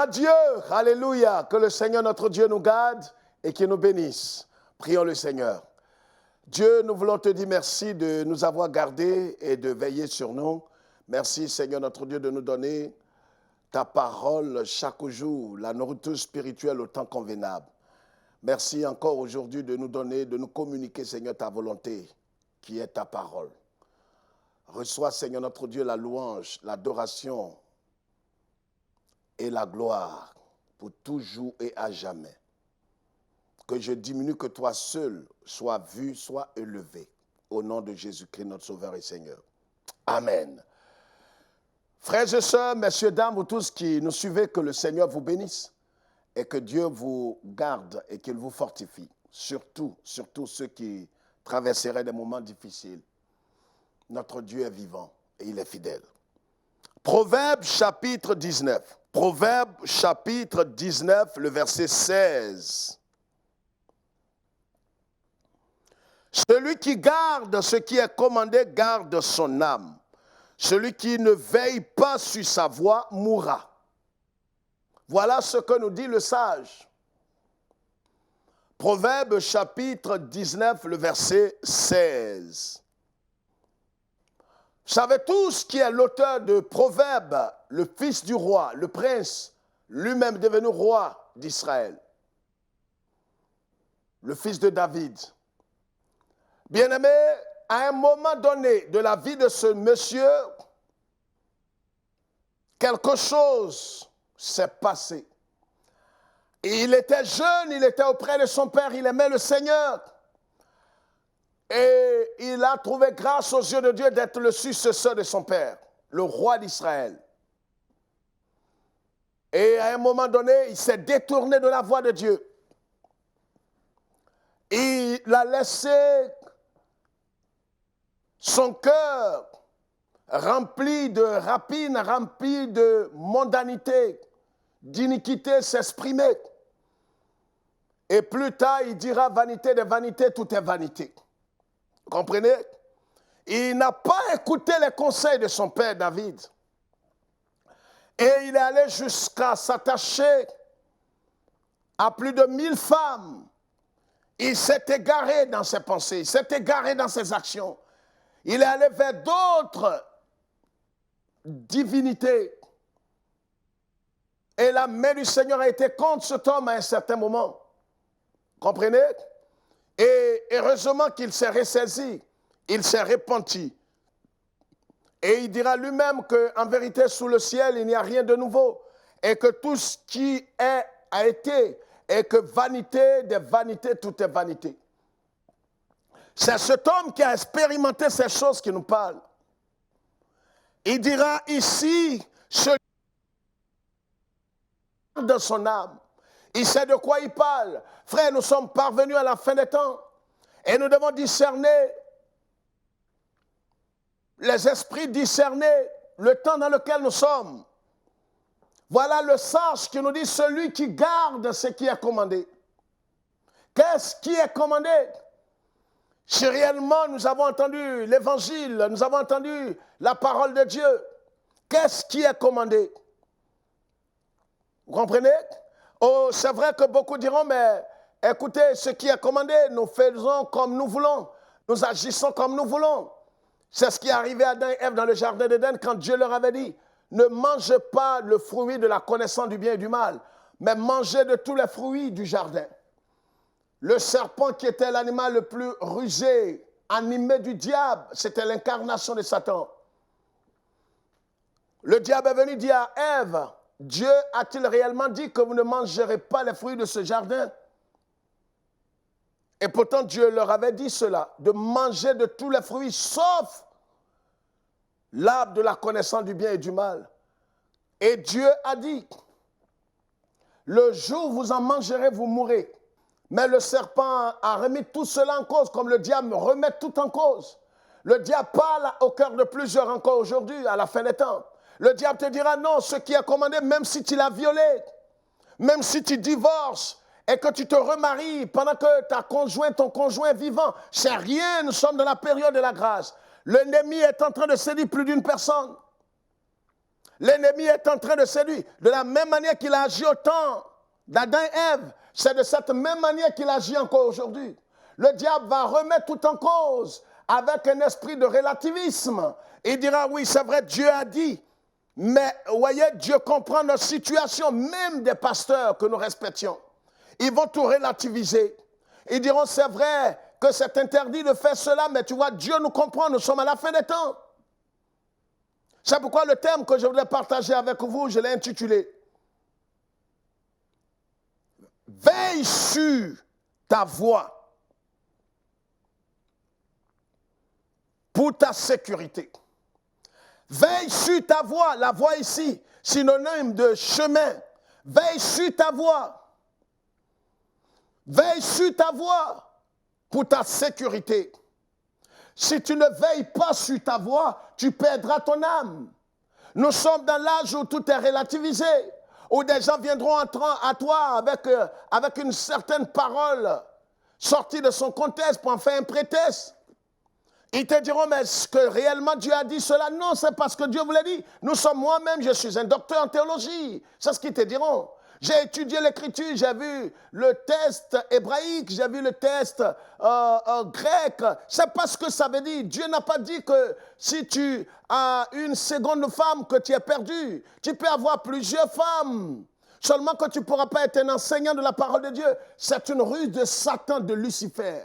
Dieu, alléluia, que le Seigneur notre Dieu nous garde et qu'il nous bénisse. Prions le Seigneur. Dieu, nous voulons te dire merci de nous avoir gardés et de veiller sur nous. Merci Seigneur notre Dieu de nous donner ta parole chaque jour, la nourriture spirituelle au temps convenable. Merci encore aujourd'hui de nous donner, de nous communiquer Seigneur ta volonté qui est ta parole. Reçois Seigneur notre Dieu la louange, l'adoration et la gloire pour toujours et à jamais. Que je diminue, que toi seul sois vu, sois élevé. Au nom de Jésus-Christ, notre Sauveur et Seigneur. Amen. Frères et sœurs, messieurs, dames, vous tous qui nous suivez, que le Seigneur vous bénisse et que Dieu vous garde et qu'il vous fortifie. Surtout ceux qui traverseraient des moments difficiles. Notre Dieu est vivant et il est fidèle. Proverbe chapitre 19. Proverbe chapitre 19, le verset 16. Celui qui garde ce qui est commandé garde son âme. Celui qui ne veille pas sur sa voie mourra. Voilà ce que nous dit le sage. Proverbe chapitre 19, le verset 16. Vous savez tous qui est l'auteur de Proverbe, le fils du roi, le prince, lui-même devenu roi d'Israël. Le fils de David. Bien-aimé, à un moment donné de la vie de ce monsieur, quelque chose s'est passé. Et il était jeune, il était auprès de son père, il aimait le Seigneur. Et il a trouvé grâce aux yeux de Dieu d'être le successeur de son père, le roi d'Israël. Et à un moment donné, il s'est détourné de la voie de Dieu. Il a laissé son cœur rempli de rapines, rempli de mondanité, d'iniquité s'exprimer. Et plus tard, il dira vanité de vanité, tout est vanité. Vous comprenez? Il n'a pas écouté les conseils de son père David. Et il est allé jusqu'à s'attacher à plus de 1000 femmes. Il s'est égaré dans ses pensées, il s'est égaré dans ses actions. Il est allé vers d'autres divinités. Et la main du Seigneur a été contre cet homme à un certain moment. Comprenez? Et heureusement qu'il s'est ressaisi, il s'est repenti. Et il dira lui-même qu'en vérité, sous le ciel, il n'y a rien de nouveau. Et que tout ce qui a été, et que vanité des vanités, tout est vanité. C'est cet homme qui a expérimenté ces choses qui nous parle. Il dira ici, celui de son âme. Il sait de quoi il parle. Frère, nous sommes parvenus à la fin des temps. Et nous devons discerner, les esprits discerner le temps dans lequel nous sommes. Voilà le sage qui nous dit, celui qui garde ce qui est commandé. Qu'est-ce qui est commandé? Si réellement nous avons entendu l'évangile, nous avons entendu la parole de Dieu, qu'est-ce qui est commandé? Vous comprenez? Oh, c'est vrai que beaucoup diront, mais écoutez, ce qui est commandé, nous faisons comme nous voulons, nous agissons comme nous voulons. C'est ce qui est arrivé à Adam et Ève dans le jardin d'Éden quand Dieu leur avait dit, ne mangez pas le fruit de la connaissance du bien et du mal, mais mangez de tous les fruits du jardin. Le serpent qui était l'animal le plus rusé, animé du diable, c'était l'incarnation de Satan. Le diable est venu dire à Ève, Dieu a-t-il réellement dit que vous ne mangerez pas les fruits de ce jardin? Et pourtant Dieu leur avait dit cela, de manger de tous les fruits, sauf l'arbre de la connaissance du bien et du mal. Et Dieu a dit, le jour où vous en mangerez, vous mourrez. Mais le serpent a remis tout cela en cause, comme le diable remet tout en cause. Le diable parle au cœur de plusieurs encore aujourd'hui, à la fin des temps. Le diable te dira non, ce qui est commandé, même si tu l'as violé, même si tu divorces et que tu te remaries pendant que ta conjointe, ton conjoint est vivant, c'est rien, nous sommes dans la période de la grâce. L'ennemi est en train de séduire plus d'une personne. L'ennemi est en train de séduire. De la même manière qu'il a agi au temps d'Adam et Ève, c'est de cette même manière qu'il agit encore aujourd'hui. Le diable va remettre tout en cause avec un esprit de relativisme. Il dira, oui, c'est vrai, Dieu a dit. Mais, vous voyez, Dieu comprend notre situation, même des pasteurs que nous respections. Ils vont tout relativiser. Ils diront, c'est vrai que c'est interdit de faire cela, mais tu vois, Dieu nous comprend, nous sommes à la fin des temps. C'est pourquoi le thème que je voulais partager avec vous, je l'ai intitulé « Veille sur ta voie pour ta sécurité ». Veille sur ta voie, la voie ici, synonyme de chemin. Veille sur ta voie. Veille sur ta voie pour ta sécurité. Si tu ne veilles pas sur ta voie, tu perdras ton âme. Nous sommes dans l'âge où tout est relativisé, où des gens viendront à toi avec une certaine parole sortie de son contexte pour en faire un prétexte. Ils te diront, mais est-ce que réellement Dieu a dit cela? Non, c'est parce que Dieu vous l'a dit. Nous sommes moi-même, je suis un docteur en théologie. C'est ce qu'ils te diront. J'ai étudié l'écriture, j'ai vu le test hébraïque, j'ai vu le test grec. C'est pas ce que ça veut dire. Dieu n'a pas dit que si tu as une seconde femme que tu es perdu. Tu peux avoir plusieurs femmes. Seulement que tu ne pourras pas être un enseignant de la parole de Dieu. C'est une ruse de Satan, de Lucifer.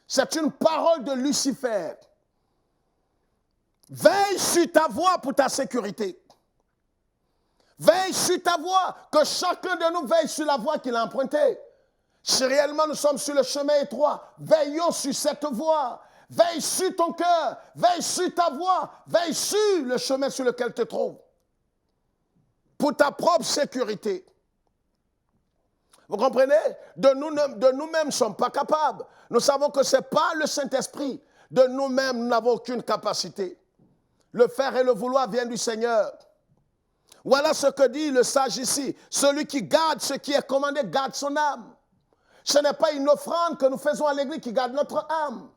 C'est une parole de Lucifer. Veille sur ta voie pour ta sécurité. Veille sur ta voie, que chacun de nous veille sur la voie qu'il a empruntée. Si réellement nous sommes sur le chemin étroit, veillons sur cette voie. Veille sur ton cœur, veille sur ta voie, veille sur le chemin sur lequel tu te trouves. Pour ta propre sécurité. Vous comprenez? De nous-mêmes, nous ne sommes pas capables. Nous savons que ce n'est pas le Saint-Esprit. De nous-mêmes, nous n'avons aucune capacité. Le faire et le vouloir vient du Seigneur. Voilà ce que dit le sage ici. Celui qui garde ce qui est commandé garde son âme. Ce n'est pas une offrande que nous faisons à l'église qui garde notre âme.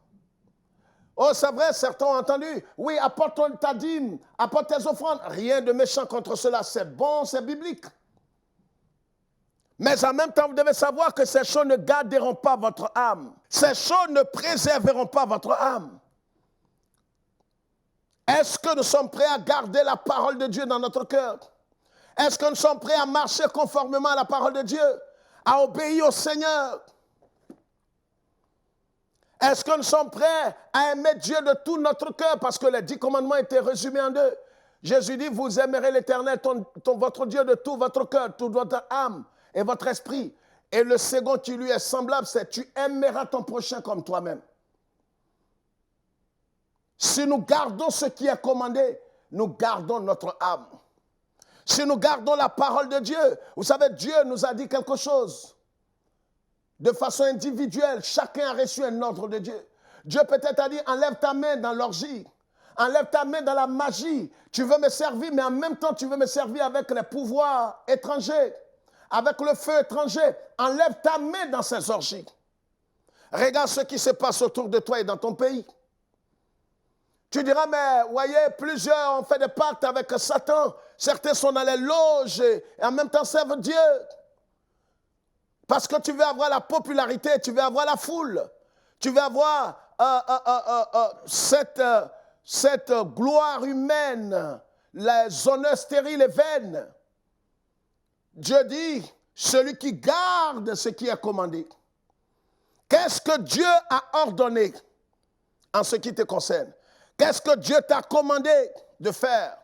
Oh, c'est vrai, certains ont entendu. Oui, apporte ta dîme, apporte tes offrandes. Rien de méchant contre cela. C'est bon, c'est biblique. Mais en même temps, vous devez savoir que ces choses ne garderont pas votre âme. Ces choses ne préserveront pas votre âme. Est-ce que nous sommes prêts à garder la parole de Dieu dans notre cœur? Est-ce que nous sommes prêts à marcher conformément à la parole de Dieu? À obéir au Seigneur? Est-ce que nous sommes prêts à aimer Dieu de tout notre cœur? Parce que les 10 commandements étaient résumés en 2. Jésus dit, vous aimerez l'Éternel, votre Dieu de tout votre cœur, toute votre âme et votre esprit. Et le second qui lui est semblable, c'est tu aimeras ton prochain comme toi-même. Si nous gardons ce qui est commandé, nous gardons notre âme. Si nous gardons la parole de Dieu, vous savez, Dieu nous a dit quelque chose. De façon individuelle, chacun a reçu un ordre de Dieu. Dieu peut-être a dit, enlève ta main dans l'orgie. Enlève ta main dans la magie. Tu veux me servir, mais en même temps, tu veux me servir avec les pouvoirs étrangers, avec le feu étranger. Enlève ta main dans ces orgies. Regarde ce qui se passe autour de toi et dans ton pays. Tu diras, mais voyez, plusieurs ont fait des pactes avec Satan. Certains sont dans les loges et en même temps servent Dieu. Parce que tu veux avoir la popularité, tu veux avoir la foule. Tu veux avoir cette gloire humaine, les honneurs stériles et vaines. Dieu dit, celui qui garde ce qui est commandé. Qu'est-ce que Dieu a ordonné en ce qui te concerne? Qu'est-ce que Dieu t'a commandé de faire?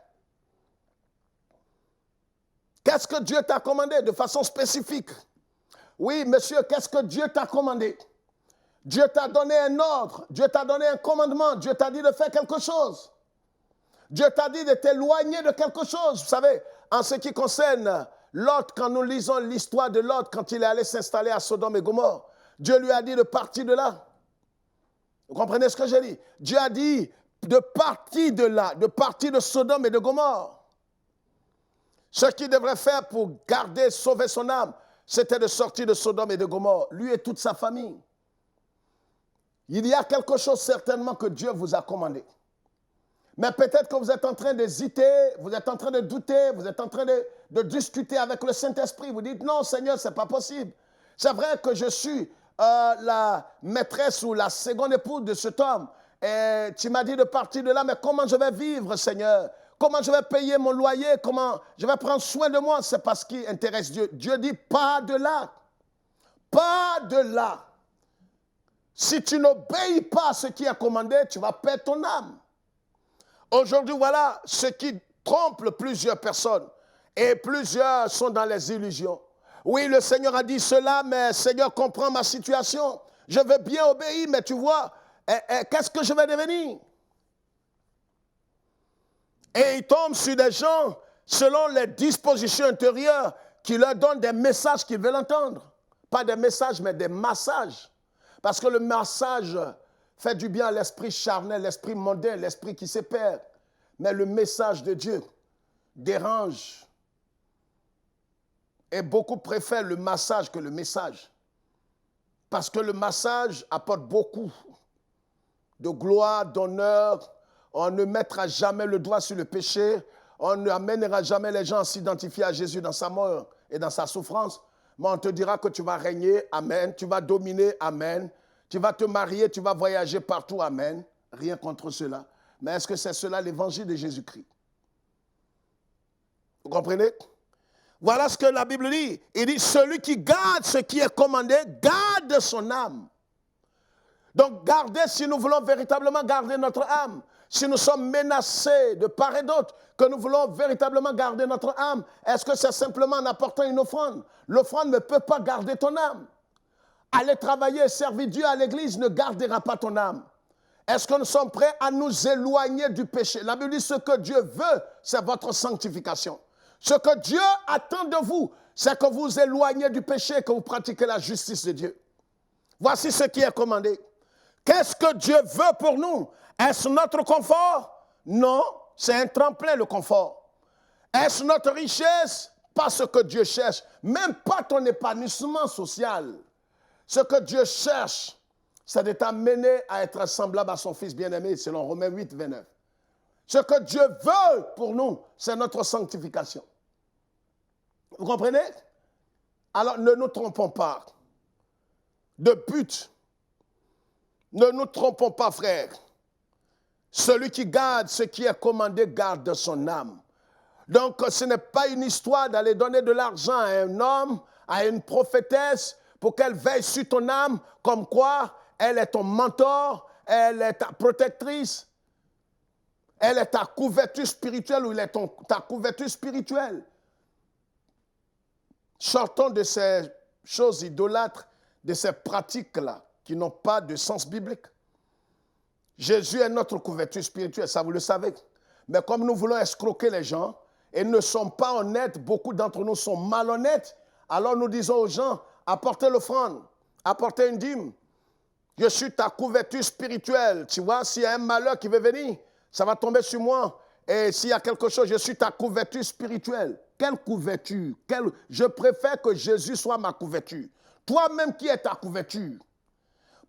Qu'est-ce que Dieu t'a commandé de façon spécifique? Oui, monsieur, qu'est-ce que Dieu t'a commandé? Dieu t'a donné un ordre, Dieu t'a donné un commandement, Dieu t'a dit de faire quelque chose. Dieu t'a dit de t'éloigner de quelque chose. Vous savez, en ce qui concerne Lot, quand nous lisons l'histoire de Lot, quand il est allé s'installer à Sodome et Gomorrhe, Dieu lui a dit de partir de là. Vous comprenez ce que j'ai dit? Dieu a dit de partir de là, de partir de Sodome et de Gomorrhe. Ce qu'il devrait faire pour garder, sauver son âme, c'était de sortir de Sodome et de Gomorrhe, lui et toute sa famille. Il y a quelque chose certainement que Dieu vous a commandé. Mais peut-être que vous êtes en train d'hésiter, vous êtes en train de douter, vous êtes en train de discuter avec le Saint-Esprit. Vous dites, non Seigneur, ce n'est pas possible. C'est vrai que je suis la maîtresse ou la seconde épouse de cet homme. Et tu m'as dit de partir de là, mais comment je vais vivre, Seigneur? Comment je vais payer mon loyer? Comment je vais prendre soin de moi? C'est parce qu'il intéresse Dieu. Dieu dit, pas de là. Pas de là. Si tu n'obéis pas à ce qui est commandé, tu vas perdre ton âme. Aujourd'hui, voilà ce qui trompe plusieurs personnes. Et plusieurs sont dans les illusions. Oui, le Seigneur a dit cela, mais Seigneur, comprends ma situation. Je veux bien obéir, mais tu vois, qu'est-ce que je vais devenir? Et ils tombent sur des gens, selon les dispositions intérieures, qui leur donnent des messages qu'ils veulent entendre. Pas des messages, mais des massages. Parce que le massage fait du bien à l'esprit charnel, l'esprit mondain, l'esprit qui se perd. Mais le message de Dieu dérange. Et beaucoup préfèrent le massage que le message. Parce que le massage apporte beaucoup de gloire, d'honneur. On ne mettra jamais le doigt sur le péché. On n'amènera jamais les gens à s'identifier à Jésus dans sa mort et dans sa souffrance. Mais on te dira que tu vas régner, amen. Tu vas dominer, amen. Tu vas te marier, tu vas voyager partout, amen. Rien contre cela. Mais est-ce que c'est cela l'évangile de Jésus-Christ? Vous comprenez? Voilà ce que la Bible dit. Il dit, celui qui garde ce qui est commandé, garde son âme. Donc, garder, si nous voulons véritablement garder notre âme, si nous sommes menacés de part et d'autre, que nous voulons véritablement garder notre âme, est-ce que c'est simplement en apportant une offrande? L'offrande ne peut pas garder ton âme. Aller travailler et servir Dieu à l'église ne gardera pas ton âme. Est-ce que nous sommes prêts à nous éloigner du péché? La Bible dit ce que Dieu veut, c'est votre sanctification. Ce que Dieu attend de vous, c'est que vous éloignez du péché, que vous pratiquez la justice de Dieu. Voici ce qui est commandé. Qu'est-ce que Dieu veut pour nous? Est-ce notre confort? Non, c'est un tremplin le confort. Est-ce notre richesse? Pas ce que Dieu cherche, même pas ton épanouissement social. Ce que Dieu cherche, c'est de t'amener à être semblable à son Fils bien-aimé, selon Romains 8, 29. Ce que Dieu veut pour nous, c'est notre sanctification. Vous comprenez? Alors, ne nous trompons pas de but. Ne nous trompons pas, frères. Celui qui garde ce qui est commandé garde son âme. Donc, ce n'est pas une histoire d'aller donner de l'argent à un homme, à une prophétesse, pour qu'elle veille sur ton âme, comme quoi elle est ton mentor, elle est ta protectrice, elle est ta couverture spirituelle ou elle est ta couverture spirituelle. Sortons de ces choses idolâtres, de ces pratiques-là, qui n'ont pas de sens biblique. Jésus est notre couverture spirituelle, ça vous le savez. Mais comme nous voulons escroquer les gens, et ne sont pas honnêtes, beaucoup d'entre nous sont malhonnêtes, alors nous disons aux gens, apportez l'offrande, apportez une dîme. Je suis ta couverture spirituelle. Tu vois, s'il y a un malheur qui veut venir, ça va tomber sur moi. Et s'il y a quelque chose, je suis ta couverture spirituelle. Quelle couverture? Je préfère que Jésus soit ma couverture. Toi-même qui es ta couverture.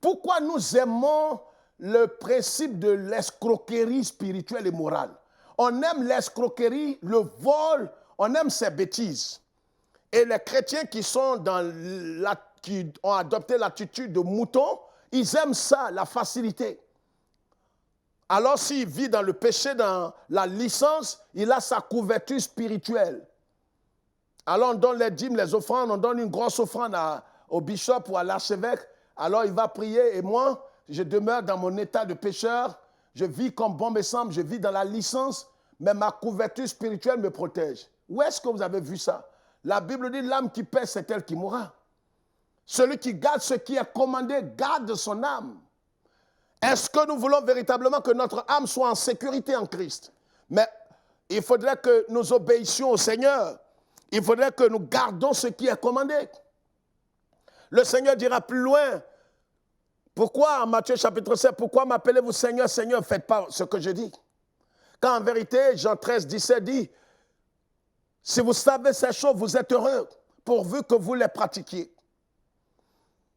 Pourquoi nous aimons le principe de l'escroquerie spirituelle et morale? On aime l'escroquerie, le vol, on aime ces bêtises. Et les chrétiens qui ont adopté l'attitude de mouton, ils aiment ça, la facilité. Alors s'il vit dans le péché, dans la licence, il a sa couverture spirituelle. Alors on donne les dîmes, les offrandes, on donne une grosse offrande au bishop ou à l'archevêque. Alors il va prier et moi, je demeure dans mon état de pécheur. Je vis comme bon me semble, je vis dans la licence, mais ma couverture spirituelle me protège. Où est-ce que vous avez vu ça? La Bible dit l'âme qui pèse, c'est elle qui mourra. Celui qui garde ce qui est commandé, garde son âme. Est-ce que nous voulons véritablement que notre âme soit en sécurité en Christ? Mais il faudrait que nous obéissions au Seigneur. Il faudrait que nous gardions ce qui est commandé. Le Seigneur dira plus loin, pourquoi, en Matthieu chapitre 7, pourquoi m'appelez-vous Seigneur, Seigneur, faites pas ce que je dis? Quand en vérité, Jean 13, 17 dit, si vous savez ces choses, vous êtes heureux, pourvu que vous les pratiquiez.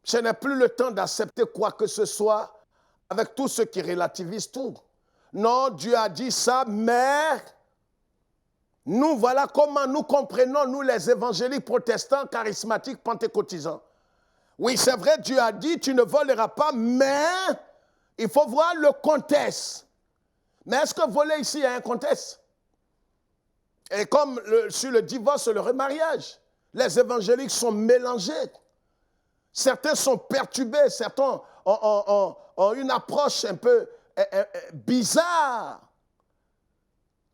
Ce n'est plus le temps d'accepter quoi que ce soit avec tout ce qui relativise tout. Non, Dieu a dit ça, mais nous, voilà comment nous comprenons, nous les évangéliques protestants, charismatiques, pentecôtisants. Oui, c'est vrai, Dieu a dit, tu ne voleras pas, mais il faut voir le contexte. Mais est-ce que voler ici, il y a un contexte? Et comme sur le divorce et le remariage, les évangéliques sont mélangés. Certains sont perturbés, certains ont une approche un peu bizarre.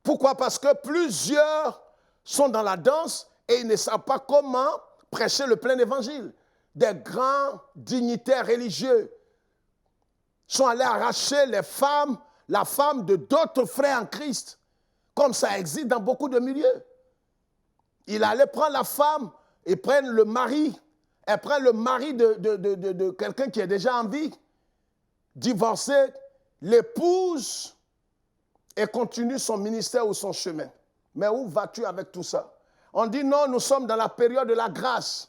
Pourquoi? Parce que plusieurs sont dans la danse et ils ne savent pas comment prêcher le plein évangile. Des grands dignitaires religieux sont allés arracher la femme de d'autres frères en Christ, comme ça existe dans beaucoup de milieux. Il allait prendre la femme et prendre le mari. Elle prend le mari de quelqu'un qui est déjà en vie, divorcé, l'épouse et continue son ministère ou son chemin. Mais où vas-tu avec tout ça? On dit non, nous sommes dans la période de la grâce.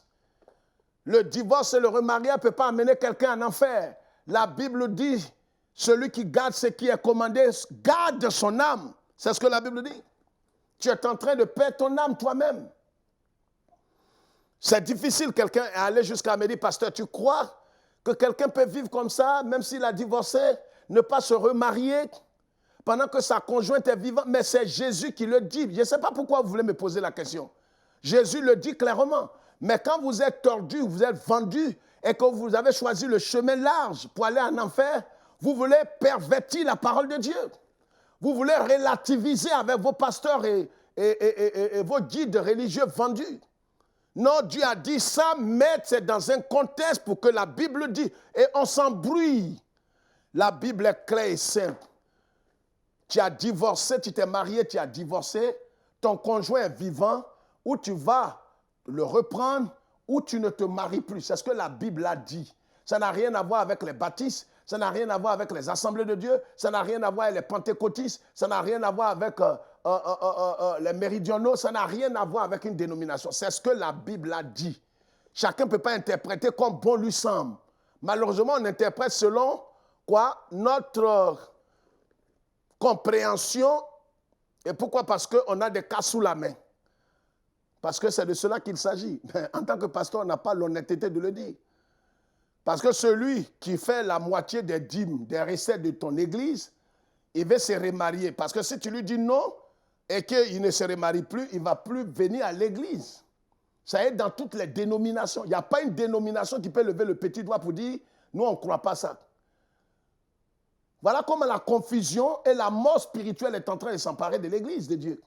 Le divorce et le remariage ne peuvent pas amener quelqu'un en enfer. La Bible dit, celui qui garde ce qui est commandé, garde son âme. C'est ce que la Bible dit. Tu es en train de perdre ton âme toi-même. C'est difficile, quelqu'un est allé jusqu'à me dire, pasteur, tu crois que quelqu'un peut vivre comme ça, même s'il a divorcé, ne pas se remarier, pendant que sa conjointe est vivante? Mais c'est Jésus qui le dit. Je ne sais pas pourquoi vous voulez me poser la question. Jésus le dit clairement. Mais quand vous êtes tordu, vous êtes vendu, et que vous avez choisi le chemin large pour aller en enfer, vous voulez pervertir la parole de Dieu. Vous voulez relativiser avec vos pasteurs et vos guides religieux vendus. Non, Dieu a dit ça, mais c'est dans un contexte pour que la Bible dit, et on s'embrouille. La Bible est claire et simple. Tu as divorcé, tu t'es marié, tu as divorcé, ton conjoint est vivant, ou tu vas le reprendre, ou tu ne te maries plus. C'est ce que la Bible a dit. Ça n'a rien à voir avec les baptistes, ça n'a rien à voir avec les assemblées de Dieu, ça n'a rien à voir avec les pentecôtistes, ça n'a rien à voir avec les méridionaux, ça n'a rien à voir avec une dénomination. C'est ce que la Bible a dit. Chacun ne peut pas interpréter comme bon lui semble. Malheureusement, on interprète selon quoi? Notre compréhension. Et pourquoi? Parce qu'on a des cas sous la main. Parce que c'est de cela qu'il s'agit. Mais en tant que pasteur, on n'a pas l'honnêteté de le dire. Parce que celui qui fait la moitié des dîmes, des recettes de ton église, il veut se remarier. Parce que si tu lui dis non et qu'il ne se remarie plus, il ne va plus venir à l'église. Ça est dans toutes les dénominations. Il n'y a pas une dénomination qui peut lever le petit doigt pour dire « nous, on ne croit pas ça ». Voilà comment la confusion et la mort spirituelle est en train de s'emparer de l'église de Dieu.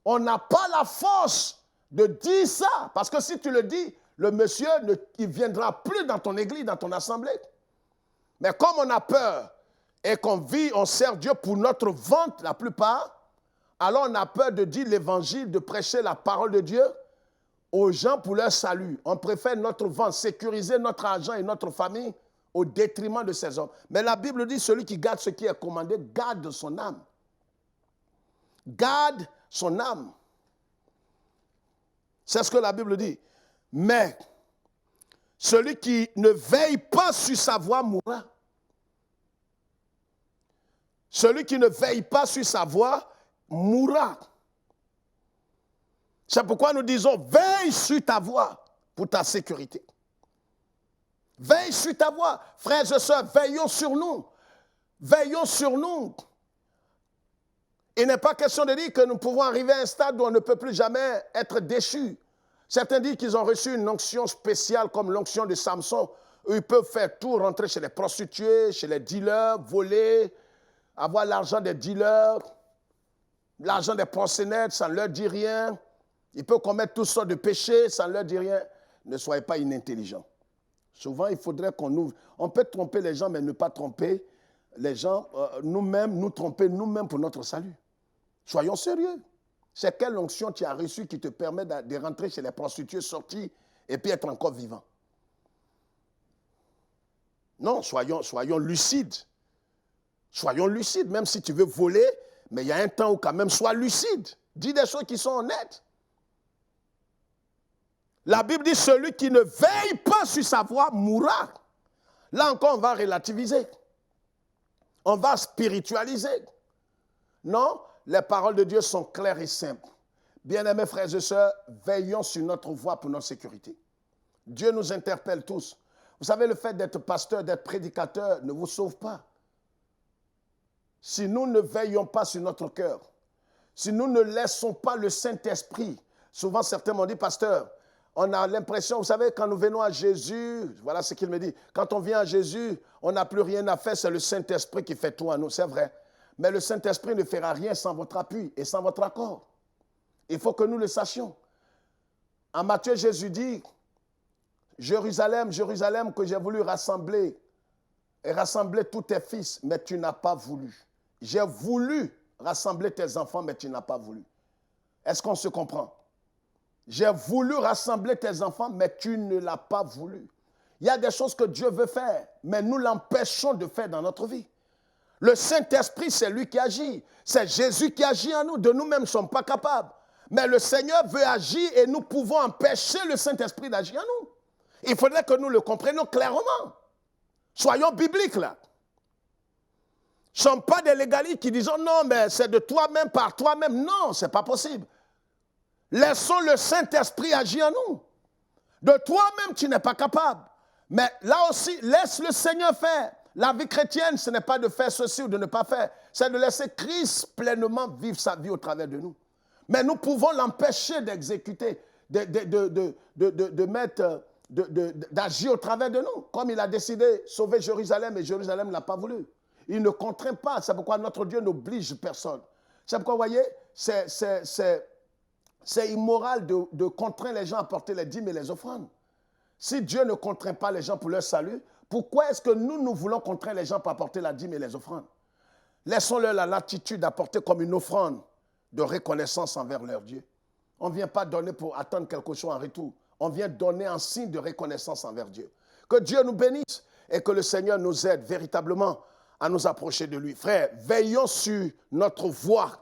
On n'a pas la force de dire ça. Parce que si tu le dis, le monsieur, il ne viendra plus dans ton église, dans ton assemblée. Mais comme on a peur et qu'on vit, on sert Dieu pour notre vente la plupart, alors on a peur de dire l'évangile, de prêcher la parole de Dieu aux gens pour leur salut. On préfère notre vente, sécuriser notre argent et notre famille au détriment de ces hommes. Mais la Bible dit, celui qui garde ce qui est commandé, garde son âme. Garde son âme. C'est ce que la Bible dit. Mais celui qui ne veille pas sur sa voie mourra. Celui qui ne veille pas sur sa voie mourra. C'est pourquoi nous disons, veille sur ta voie pour ta sécurité. Veille sur ta voie. Frères et sœurs, veillons sur nous. Veillons sur nous. Il n'est pas question de dire que nous pouvons arriver à un stade où on ne peut plus jamais être déchus. Certains disent qu'ils ont reçu une onction spéciale comme l'onction de Samson, où ils peuvent faire tout, rentrer chez les prostituées, chez les dealers, voler, avoir l'argent des dealers, l'argent des proxénètes, ça ne leur dit rien. Ils peuvent commettre toutes sortes de péchés, ça ne leur dit rien. Ne soyez pas inintelligents. Souvent, il faudrait qu'on ouvre. On peut tromper les gens, mais ne pas tromper les gens, nous-mêmes, nous tromper nous-mêmes pour notre salut. Soyons sérieux. C'est quelle onction tu as reçue qui te permet de rentrer chez les prostituées, sortir et puis être encore vivant? Non, soyons lucides. Soyons lucides, même si tu veux voler, mais il y a un temps où quand même, sois lucide. Dis des choses qui sont honnêtes. La Bible dit, celui qui ne veille pas sur sa voie mourra. Là encore, on va relativiser. On va spiritualiser. Non, les paroles de Dieu sont claires et simples. Bien-aimés frères et sœurs, veillons sur notre voie pour notre sécurité. Dieu nous interpelle tous. Vous savez, le fait d'être pasteur, d'être prédicateur ne vous sauve pas. Si nous ne veillons pas sur notre cœur, si nous ne laissons pas le Saint-Esprit, souvent certains m'ont dit, pasteur, on a l'impression, vous savez, quand nous venons à Jésus, voilà ce qu'il me dit, quand on vient à Jésus, on n'a plus rien à faire, c'est le Saint-Esprit qui fait tout à nous, c'est vrai. Mais le Saint-Esprit ne fera rien sans votre appui et sans votre accord. Il faut que nous le sachions. En Matthieu, Jésus dit, Jérusalem, Jérusalem, que j'ai voulu rassembler et rassembler tous tes fils, mais tu n'as pas voulu. J'ai voulu rassembler tes enfants, mais tu n'as pas voulu. Est-ce qu'on se comprend? J'ai voulu rassembler tes enfants, mais tu ne l'as pas voulu. Il y a des choses que Dieu veut faire, mais nous l'empêchons de faire dans notre vie. Le Saint-Esprit, c'est lui qui agit. C'est Jésus qui agit en nous. De nous-mêmes, nous ne sommes pas capables. Mais le Seigneur veut agir et nous pouvons empêcher le Saint-Esprit d'agir en nous. Il faudrait que nous le comprenions clairement. Soyons bibliques là. Ne sommes pas des légalistes qui disent non, mais c'est de toi-même, par toi-même. Non, ce n'est pas possible. Laissons le Saint-Esprit agir en nous. De toi-même, tu n'es pas capable. Mais là aussi, laisse le Seigneur faire. La vie chrétienne, ce n'est pas de faire ceci ou de ne pas faire. C'est de laisser Christ pleinement vivre sa vie au travers de nous. Mais nous pouvons l'empêcher d'exécuter, d'agir au travers de nous. Comme il a décidé de sauver Jérusalem et Jérusalem n'a pas voulu. Il ne contraint pas. C'est pourquoi notre Dieu n'oblige personne. C'est pourquoi, vous voyez, c'est immoral de contraindre les gens à porter les dîmes et les offrandes. Si Dieu ne contraint pas les gens pour leur salut, pourquoi est-ce que nous voulons contraindre les gens pour apporter la dîme et les offrandes? Laissons-leur la latitude d'apporter comme une offrande de reconnaissance envers leur Dieu. On ne vient pas donner pour attendre quelque chose en retour. On vient donner en signe de reconnaissance envers Dieu. Que Dieu nous bénisse et que le Seigneur nous aide véritablement à nous approcher de lui. Frères, veillons sur notre voie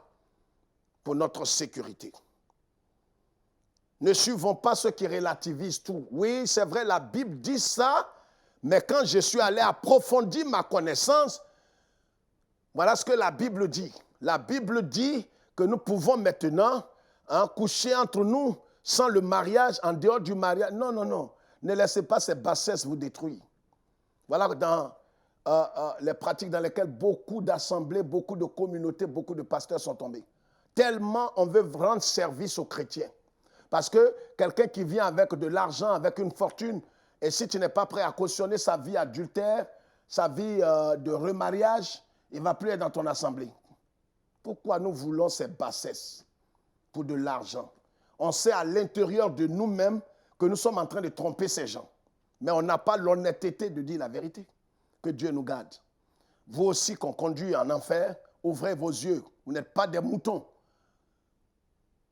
pour notre sécurité. Ne suivons pas ceux qui relativisent tout. Oui, c'est vrai, la Bible dit ça, mais quand je suis allé approfondir ma connaissance, voilà ce que la Bible dit. La Bible dit que nous pouvons maintenant coucher entre nous sans le mariage, en dehors du mariage. Non, non, non. Ne laissez pas ces bassesses vous détruire. Voilà dans les pratiques dans lesquelles beaucoup d'assemblées, beaucoup de communautés, beaucoup de pasteurs sont tombés. Tellement on veut rendre service aux chrétiens. Parce que quelqu'un qui vient avec de l'argent, avec une fortune, et si tu n'es pas prêt à cautionner sa vie adultère, sa vie de remariage, il ne va plus être dans ton assemblée. Pourquoi nous voulons ces bassesses pour de l'argent? On sait à l'intérieur de nous-mêmes que nous sommes en train de tromper ces gens. Mais on n'a pas l'honnêteté de dire la vérité. Que Dieu nous garde. Vous aussi qu'on conduit en enfer, ouvrez vos yeux. Vous n'êtes pas des moutons.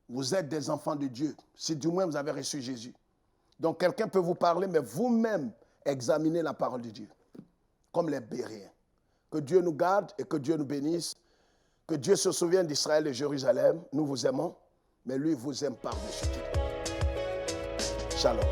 Vous êtes des enfants de Dieu. Si du moins vous avez reçu Jésus. Donc quelqu'un peut vous parler, mais vous-même examinez la parole de Dieu. Comme les Béréens. Que Dieu nous garde et que Dieu nous bénisse. Que Dieu se souvienne d'Israël et Jérusalem. Nous vous aimons, mais lui vous aime par-dessus tout. Shalom.